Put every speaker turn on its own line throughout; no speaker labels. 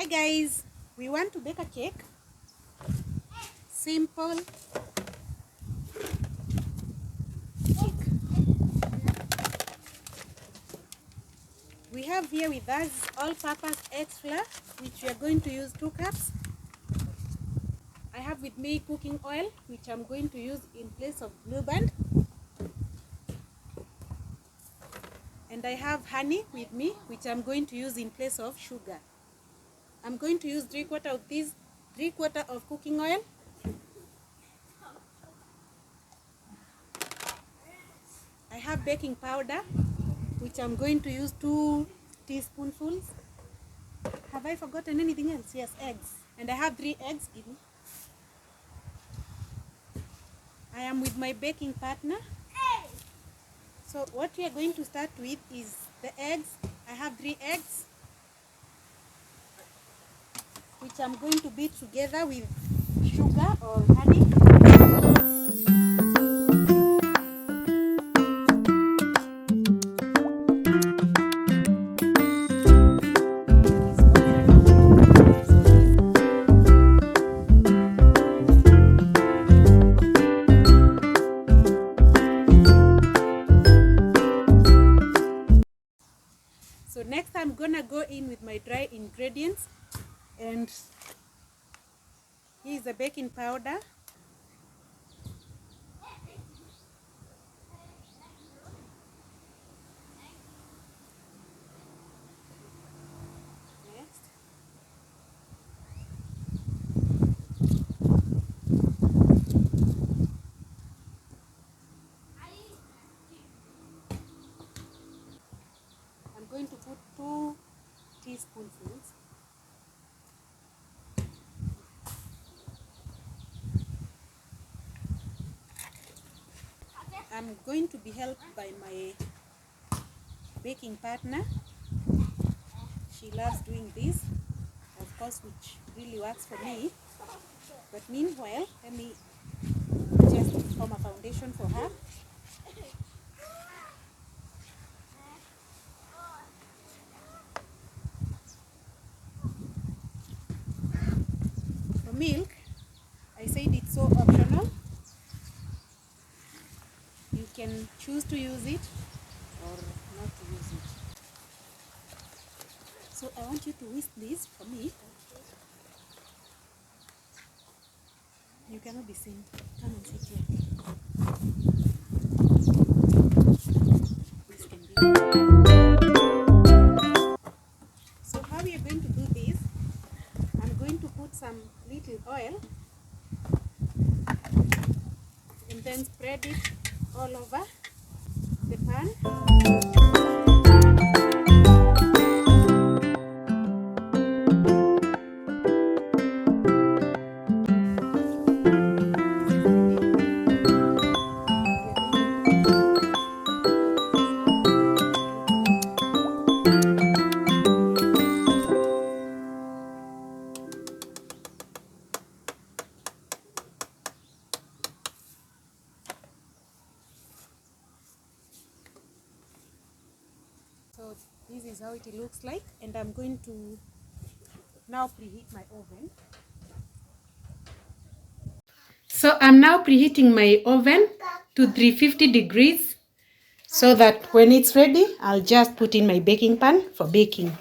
Hi guys, we want to bake a cake. Simple cake. We have here with us all-purpose egg flour, which we are going to use 2 cups. I have with me cooking oil, which I'm going to use in place of Blue Band. And I have honey with me, which I'm going to use in place of sugar. I'm going to use 3/4 of cooking oil. I have baking powder, which I'm going to use 2 teaspoonfuls. Have I forgotten anything else? Yes, eggs. And I have 3 eggs. I am with my baking partner. So what we are going to start with is the eggs. I have 3 eggs, which I'm going to beat together with sugar or honey. So next I'm gonna go in with my dry ingredients, and here is the baking powder. Next, I'm going to put 2 teaspoonfuls. I'm going to be helped by my baking partner. She loves doing this, of course, which really works for me. But meanwhile, let me just form a foundation for her. For milk, I said it's so optional. You can choose to use it or not to use it. So I want you to whisk this for me. You cannot be seen. Come and sit here. Whisk and whisk. So how we are going to do this, I'm going to put some little oil and then spread it all over the pan. So this is how it looks like, and I'm going to now preheat my oven. So I'm now preheating my oven to 350 degrees so that when it's ready, I'll just put in my baking pan for baking.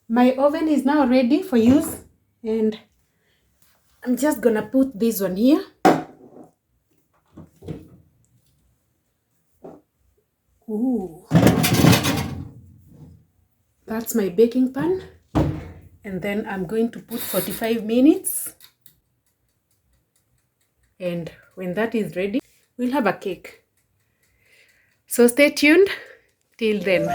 My oven is now ready for use, and I'm just gonna put this one here. Ooh. That's my baking pan. And then I'm going to put 45 minutes. And when that is ready, we'll have a cake. So stay tuned till then.